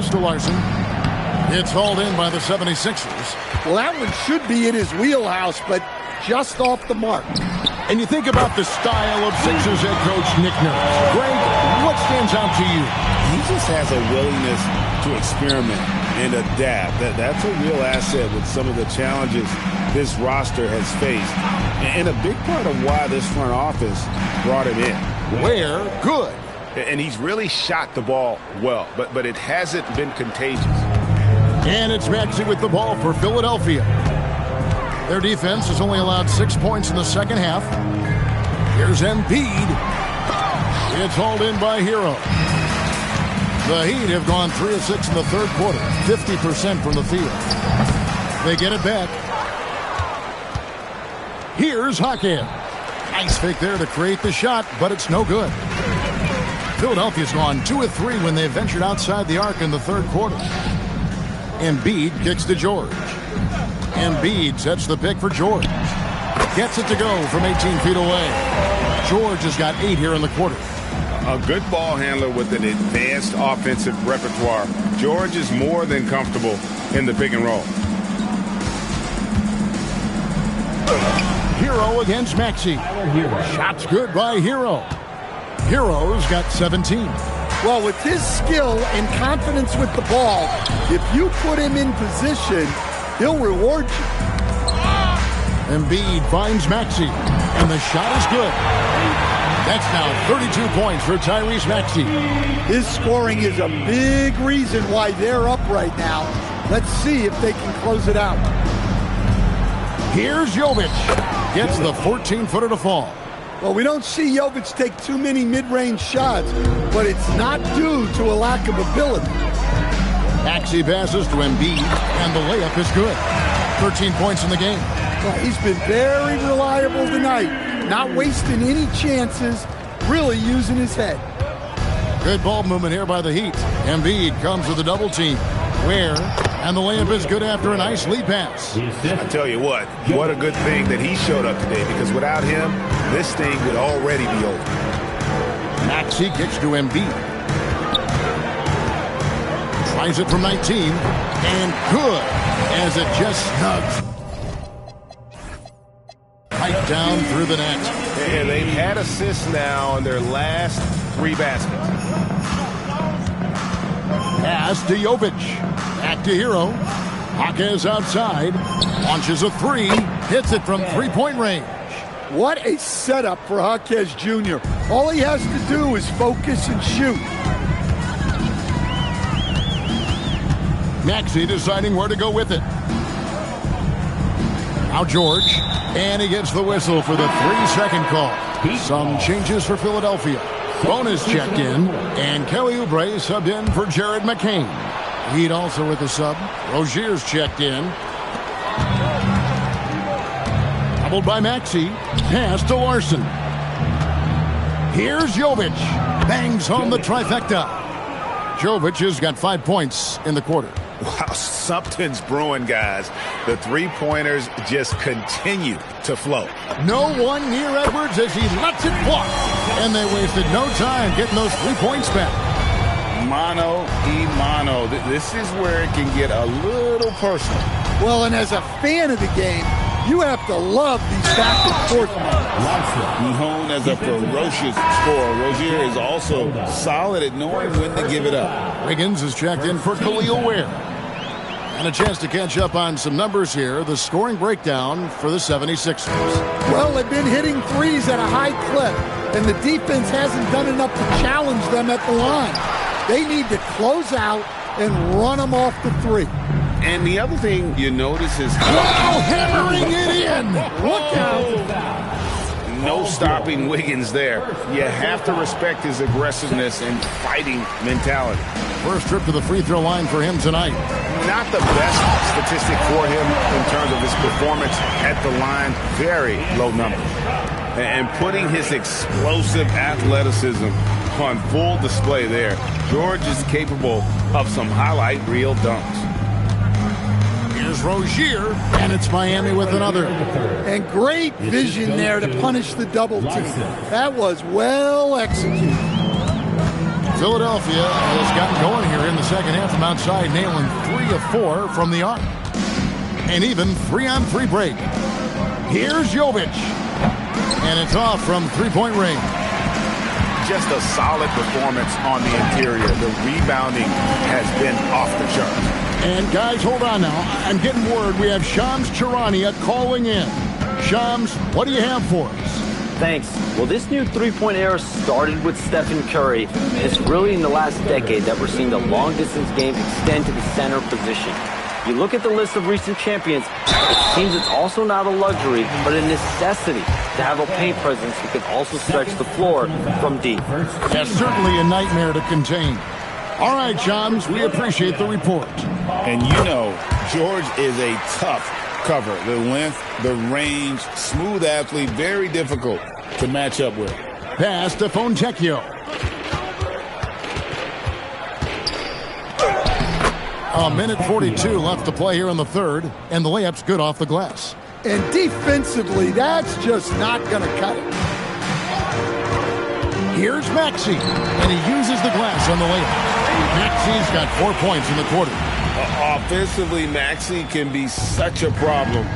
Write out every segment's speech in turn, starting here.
pass to Larson. It's hauled in by the 76ers. Well, that one should be in his wheelhouse, but just off the mark. And you think about the style of Sixers head coach Nick Nurse. Greg, what stands out to you? He just has a willingness to experiment and adapt. That's a real asset with some of the challenges this roster has faced. And a big part of why this front office brought him in. Where good. And he's really shot the ball well, but it hasn't been contagious. And it's Maxey with the ball for Philadelphia. Their defense has only allowed 6 points in the second half. Here's Embiid. It's hauled in by Hero. The Heat have gone 3 of 6 in the third quarter, 50% from the field. They get it back. Here's Hakeem. Nice fake there to create the shot, but it's no good. Philadelphia's gone 2 of 3 when they ventured outside the arc in the third quarter. Embiid kicks to George. Embiid sets the pick for George. Gets it to go from 18 feet away. George has got 8 here in the quarter. A good ball handler with an advanced offensive repertoire. George is more than comfortable in the pick and roll. Hero against Maxey. Shot's good by Hero. Hero's got 17. Well, with his skill and confidence with the ball, if you put him in position, he'll reward you. Embiid finds Maxey, and the shot is good. That's now 32 points for Tyrese Maxey. His scoring is a big reason why they're up right now. Let's see if they can close it out. Here's Jovic. Gets the 14-footer to fall. Well, we don't see Jovic take too many mid-range shots, but it's not due to a lack of ability. Maxey passes to Embiid, and the layup is good. 13 points in the game. Well, he's been very reliable tonight, not wasting any chances, really using his head. Good ball movement here by the Heat. Embiid comes with a double team. Where? And the layup is good after a nice lead pass. I tell you what a good thing that he showed up today, because without him, this thing would already be over. Maxey kicks to Embiid. Tries it from 19, and good as it just snugs. Right down through the net. And they've had assists now in their last 3 baskets. Pass to Jovic. Back to Hero. Jaquez outside. Launches a 3. Hits it from three-point range. What a setup for Jaquez Jr. All he has to do is focus and shoot. Maxey deciding where to go with it. Now George. And he gets the whistle for the 3-second call. Some changes for Philadelphia. Bonus checked in, and Kelly Oubre subbed in for Jared McCain. Heat also with a sub. Rozier's checked in. Doubled by Maxey. Pass to Larson. Here's Jovic. Bangs home the trifecta. Jovic has got 5 points in the quarter. Wow, something's brewing, guys. The three-pointers just continue to flow. No one near Edwards as he lets it fly. And they wasted no time getting those 3 points back. Mano y mano. This is where it can get a little personal. Well, and as a fan of the game, you have to love these back-and-forth moments. Known as a ferocious scorer, Rozier is also solid at knowing when to give it up. Wiggins is checked in for Khalil Ware. And a chance to catch up on some numbers here. The scoring breakdown for the 76ers. Well, they've been hitting threes at a high clip, and the defense hasn't done enough to challenge them at the line. They need to close out and run them off the 3. And the other thing you notice is wow, hammering it in. Look out. No stopping Wiggins there. You have to respect his aggressiveness and fighting mentality. First trip to the free throw line for him tonight. Not the best statistic for him in terms of his performance at the line. Very low numbers. And putting his explosive athleticism on full display there. George is capable of some highlight reel dunks. Here's Rozier, and it's Miami with another. And great vision there to punish the double team. That was well executed. Philadelphia has gotten going here in the second half from outside, nailing 3 of 4 from the arc. An even 3-on-3 break. Here's Jovic. And it's off from three-point range. Just a solid performance on the interior. The rebounding has been off the charts. And guys, hold on now. I'm getting word we have Shams Charania calling in. Shams, what do you have for us? Thanks. Well, this new three-point era started with Stephen Curry. It's really in the last decade that we're seeing the long-distance game extend to the center position. You look at the list of recent champions, it seems it's also not a luxury, but a necessity to have a paint presence who can also stretch the floor from deep. That's certainly a nightmare to contain. All right, Shams, we appreciate the report. And you know, George is a tough cover. The length, the range, smooth athlete, very difficult to match up with. Pass to Fontecchio. A minute 42 left to play here in the third, and the layup's good off the glass. And defensively, that's just not going to cut it. Here's Maxey, and he uses the glass on the layup. Maxey's got 4 points in the quarter. Offensively, Maxey can be such a problem.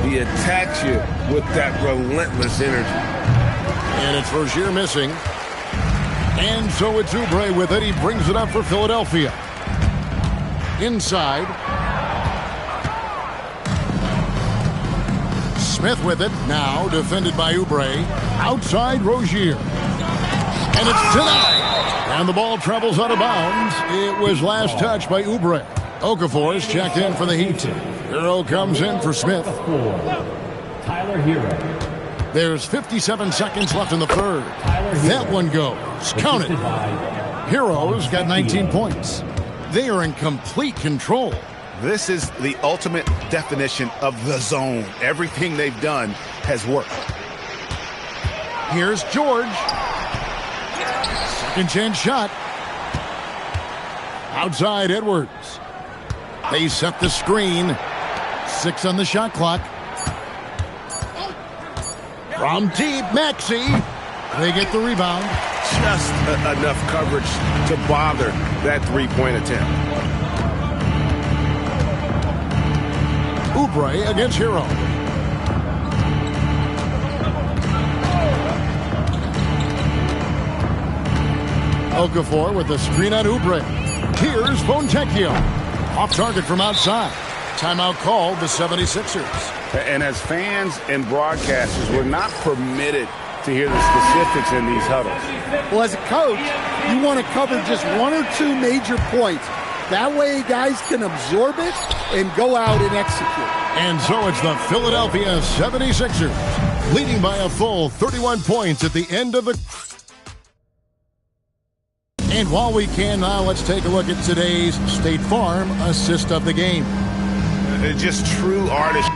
He attacks you with that relentless energy. And it's Rozier missing. And so it's Oubre with it. He brings it up for Philadelphia. Inside. Smith with it. Now defended by Oubre. Outside Rozier. And it's denied. And the ball travels out of bounds. It was last touched by Oubre. Okafor is checked in for the Heat. Hero comes in for Smith. Tyler Hero. There's 57 seconds left in the third. That one goes. Count it. Hero's got 19 points. They are in complete control. This is the ultimate definition of the zone. Everything they've done has worked. Here's George. Second chance shot. Outside Edwards. They set the screen. 6 on the shot clock. From deep, Maxey. They get the rebound. Just enough coverage to bother that three-point attempt. Oubre against Hero. Okafor with the screen on Oubre. Here's Fontecchio. Off target from outside. Timeout called the 76ers. And as fans and broadcasters, we're not permitted to hear the specifics in these huddles. Well, as a coach, you want to cover just 1 or 2 major points. That way guys can absorb it and go out and execute. And so it's the Philadelphia 76ers leading by a full 31 points at the end of the... And while we can now, let's take a look at today's State Farm assist of the game. Just true artistry.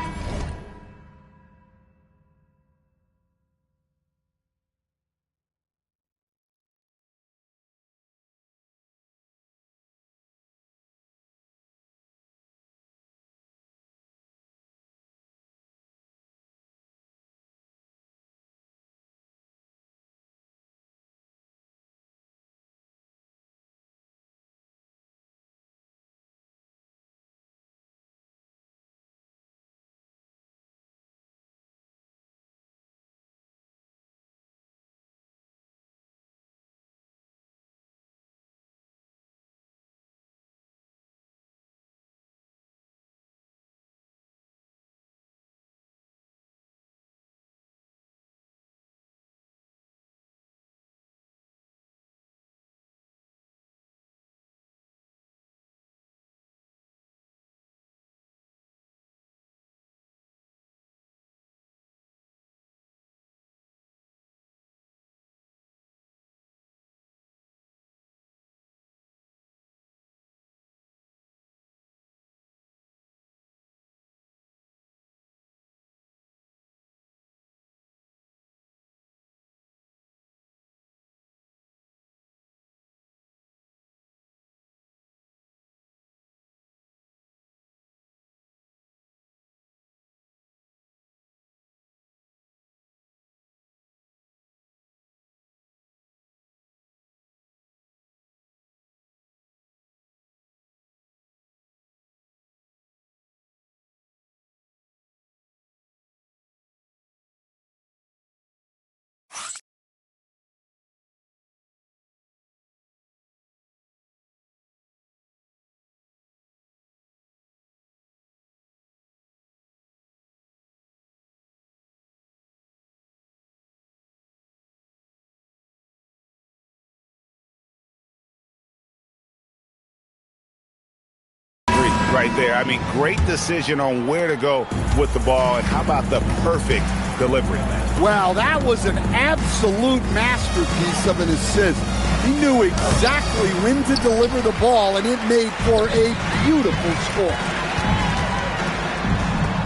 right there. I mean, great decision on where to go with the ball, and how about the perfect delivery? Well, that was an absolute masterpiece of an assist. He knew exactly when to deliver the ball, and it made for a beautiful score.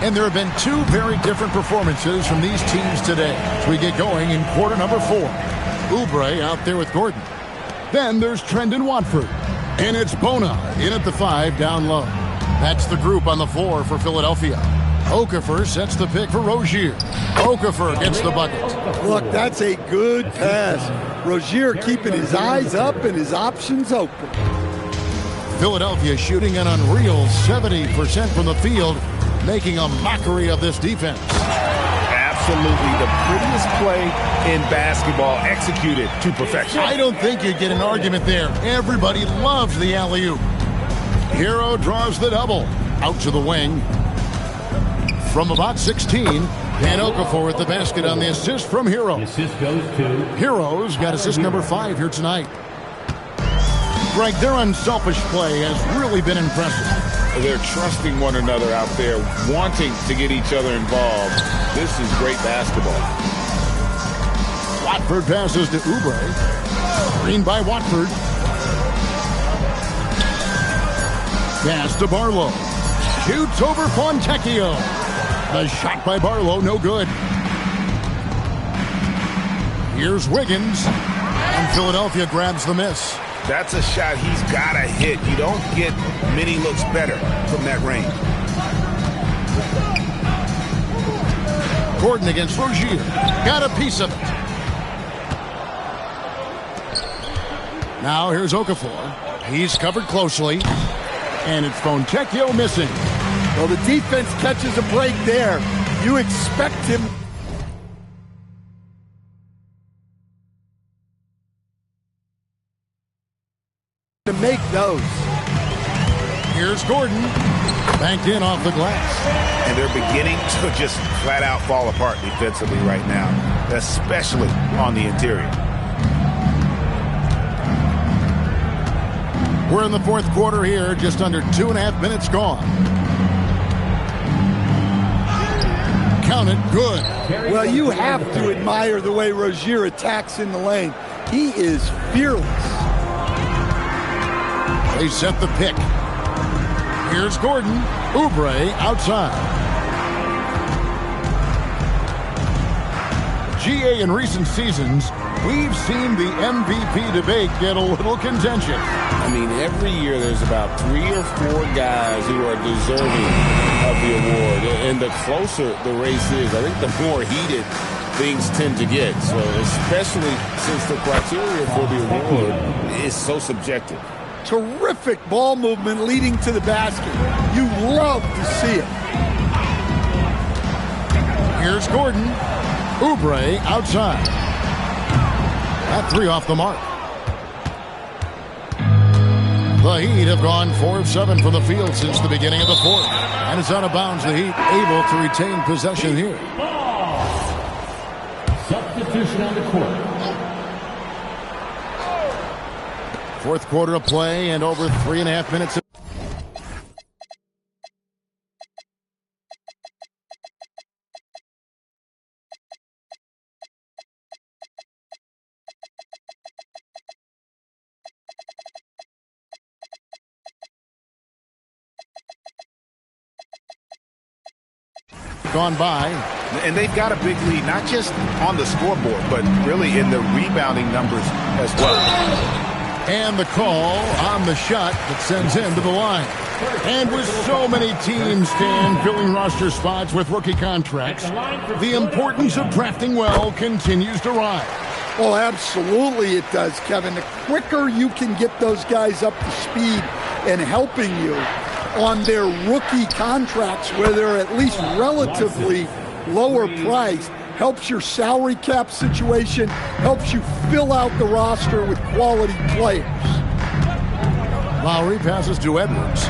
And there have been two very different performances from these teams today as we get going in quarter number 4. Oubre out there with Gordon. Then there's Trendon Watford. And it's Bona in at the 5 down low. That's the group on the floor for Philadelphia. Okafor sets the pick for Rozier. Okafor gets the bucket. Look, that's a good pass. Rozier keeping his eyes up and his options open. Philadelphia shooting an unreal 70% from the field, making a mockery of this defense. Absolutely the prettiest play in basketball, executed to perfection. I don't think you'd get an argument there. Everybody loves the alley-oop. Hero draws the double. Out to the wing. From about 16, Dan Okafor with the basket on the assist from Hero. The assist goes to Hero's got assist number 5 here tonight. Greg, their unselfish play has really been impressive. They're trusting one another out there, wanting to get each other involved. This is great basketball. Watford passes to Oubre. Screen by Watford. Pass to Barlow. Shoots over Fontecchio. The shot by Barlow, no good. Here's Wiggins. And Philadelphia grabs the miss. That's a shot he's got to hit. You don't get many looks better from that range. Gordon against Rozier. Got a piece of it. Now here's Okafor. He's covered closely. And it's Fontecchio missing. Well, the defense catches a break there. You expect him to make those. Here's Gordon. Banked in off the glass. And they're beginning to just flat out fall apart defensively right now, especially on the interior. We're in the fourth quarter here, just under 2.5 minutes gone. Count it, good. Well, you have to admire the way Rozier attacks in the lane. He is fearless. They set the pick. Here's Gordon. Oubre outside. GA in recent seasons, we've seen the MVP debate get a little contentious. I mean, every year there's about 3 or 4 guys who are deserving of the award. And the closer the race is, I think the more heated things tend to get. So especially since the criteria for the award is so subjective. Terrific ball movement leading to the basket. You love to see it. Here's Gordon. Oubre outside. That 3 off the mark. The Heat have gone 4 of 7 from the field since the beginning of the fourth. And it's out of bounds. The Heat able to retain possession here. substitution on the court. Fourth quarter of play and over 3.5 minutes. Gone by. And they've got a big lead, not just on the scoreboard, but really in the rebounding numbers as well. And the call on the shot that sends him to the line. And with so many teams, filling roster spots with rookie contracts, the importance of drafting well continues to rise. Oh, absolutely it does, Kevin. The quicker you can get those guys up to speed and helping you on their rookie contracts where they're at least relatively lower priced, helps your salary cap situation, helps you fill out the roster with quality players. Lowry passes to Edwards.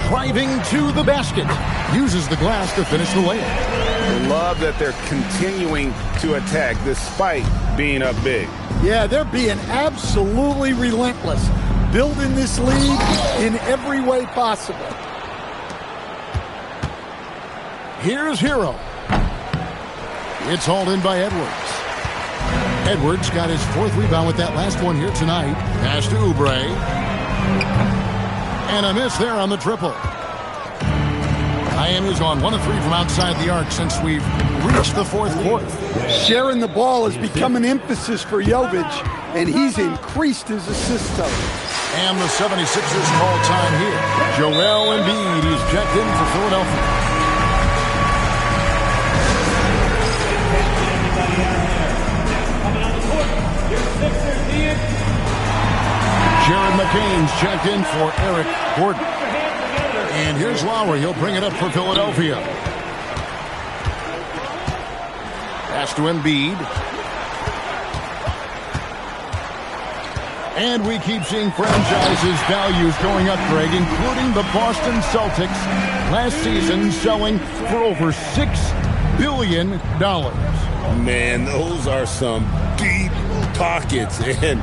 Driving to the basket. Uses the glass to finish the layup. I love that they're continuing to attack despite being up big. Yeah, they're being absolutely relentless. building this lead in every way possible. Here's Hero. It's hauled in by Edwards. Edwards got his 4th rebound with that last one here tonight. Pass to Oubre. And a miss there on the triple. Miami's on 1 of 3 from outside the arc since we've reached the 4th quarter. Sharing the ball has become an emphasis for Jovic, and he's increased his assist total. And the 76ers call time here. Joel Embiid, he's checked in for Philadelphia. Jared McCain's checked in for Eric Gordon. And here's Lowry. He'll bring it up for Philadelphia. Pass to Embiid. And we keep seeing franchises' values going up, Greg, including the Boston Celtics last season selling for over $6 billion. Man, those are some deep pockets. And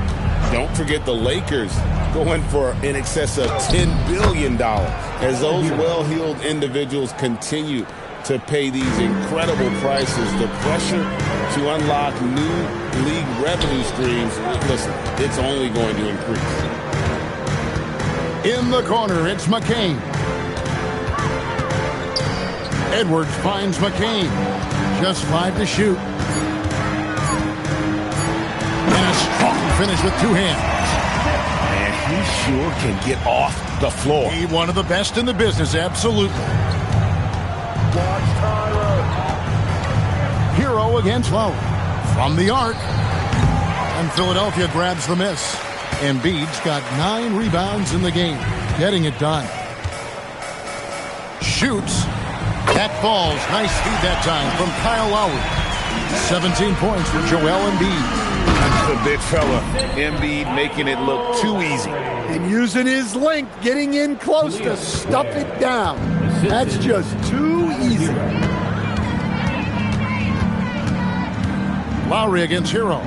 don't forget the Lakers going for in excess of $10 billion as those well-heeled individuals continue to pay these incredible prices. The pressure to unlock new league revenue streams, listen, it's only going to increase. In the corner, it's McCain. Edwards finds McCain. Just 5 to shoot. And a strong finish with 2 hands. And he sure can get off the floor. He one of the best in the business, absolutely. Hero against Lowry. From the arc. And Philadelphia grabs the miss. Embiid's got 9 rebounds in the game. Getting it done. Shoots. That falls. Nice feed that time from Kyle Lowry. 17 points for Joel Embiid. The big fella, Embiid, making it look too easy. And using his length, getting in close to stuff it down. That's just too easy. Lowry against Hero.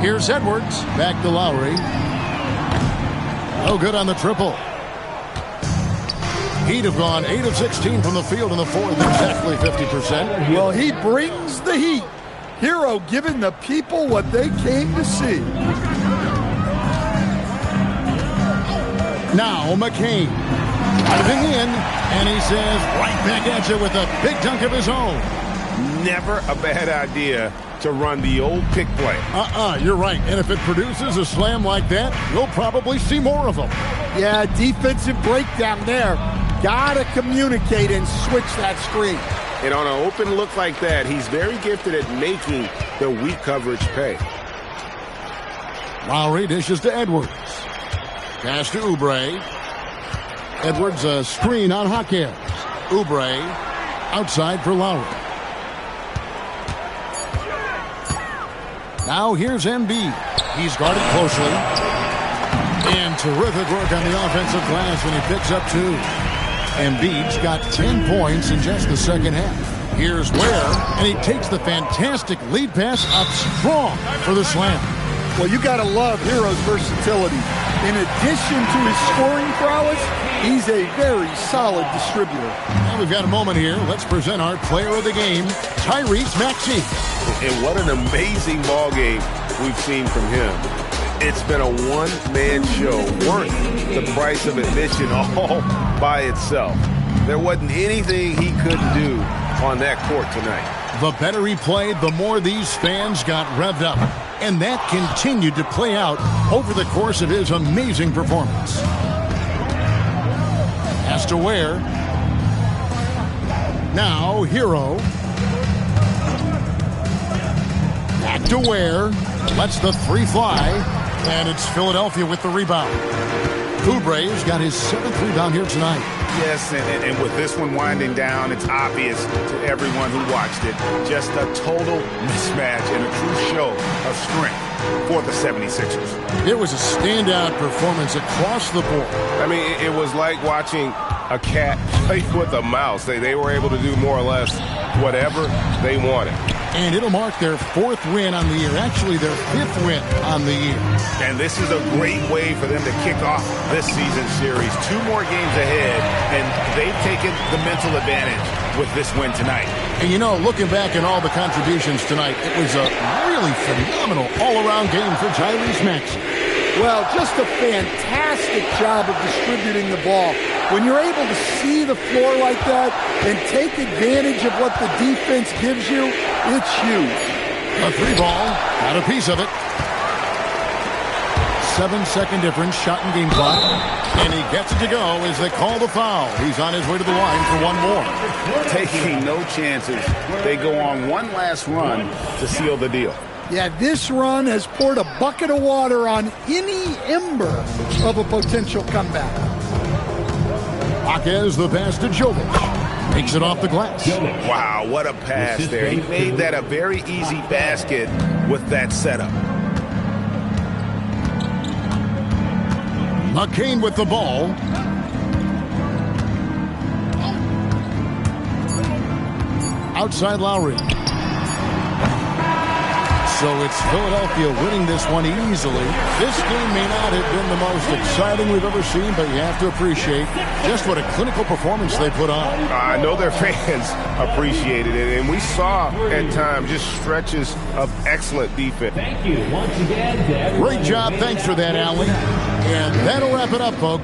Here's Edwards. Back to Lowry. No good on the triple. He'd have gone 8 of 16 from the field in the 4th, exactly 50%. Well, he brings the heat. Hero giving the people what they came to see. Now McCain driving in, and he says right back at you with a big dunk of his own. Never a bad idea to run the old pick play. You're right. And if it produces a slam like that, you'll probably see more of them. Yeah, defensive breakdown there. Gotta communicate and switch that screen. And on an open look like that, he's very gifted at making the weak coverage pay. Lowry dishes to Edwards. Pass to Oubre. Edwards a screen on Hawkins. Oubre outside for Lowry. Now here's Embiid. He's guarded closely. And terrific work on the offensive glass when he picks up 2. Embiid's got 10 points in just the second half. Here's Ware, and he takes the fantastic lead pass up strong for the slam. Well, you got to love Hero's versatility. In addition to his scoring prowess, he's a very solid distributor. Well, we've got a moment here. Let's present our player of the game, Tyrese Maxey. And what an amazing ball game we've seen from him. It's been a one-man show worth the price of admission all by itself. There wasn't anything he couldn't do on that court tonight. The better he played, the more these fans got revved up. And that continued to play out over the course of his amazing performance. Has to Ware. Now Hero. Back to Ware. Lets the 3 fly. And it's Philadelphia with the rebound. Oubre's got his 7th rebound here tonight. Yes, and with this one winding down, it's obvious to everyone who watched it. Just a total mismatch and a true show of strength for the 76ers. It was a standout performance across the board. I mean, it was like watching a cat play with a mouse. They were able to do more or less whatever they wanted. And it'll mark their 4th win on the year. Actually, their 5th win on the year. And this is a great way for them to kick off this season series. 2 more games ahead, and they've taken the mental advantage with this win tonight. And you know, looking back at all the contributions tonight, it was a really phenomenal all-around game for Tyrese Maxey. Well, just a fantastic job of distributing the ball. When you're able to see the floor like that and take advantage of what the defense gives you, it's huge. A 3-ball, got a piece of it. 7-second difference, shot and game clock. And he gets it to go as they call the foul. He's on his way to the line for 1 more. Taking no chances. They go on one last run to seal the deal. Yeah, this run has poured a bucket of water on any ember of a potential comeback. Jaquez the pass to Jovic. Takes it off the glass. Wow, what a pass there. He made that a very easy basket with that setup. McCain with the ball. Outside Lowry. So it's Philadelphia winning this one easily. This game may not have been the most exciting we've ever seen, but you have to appreciate just what a clinical performance they put on. I know their fans appreciated it, and we saw at times just stretches of excellent defense. Thank you once again to everyone. Great job. Thanks for that, Allie. And that'll wrap it up, folks.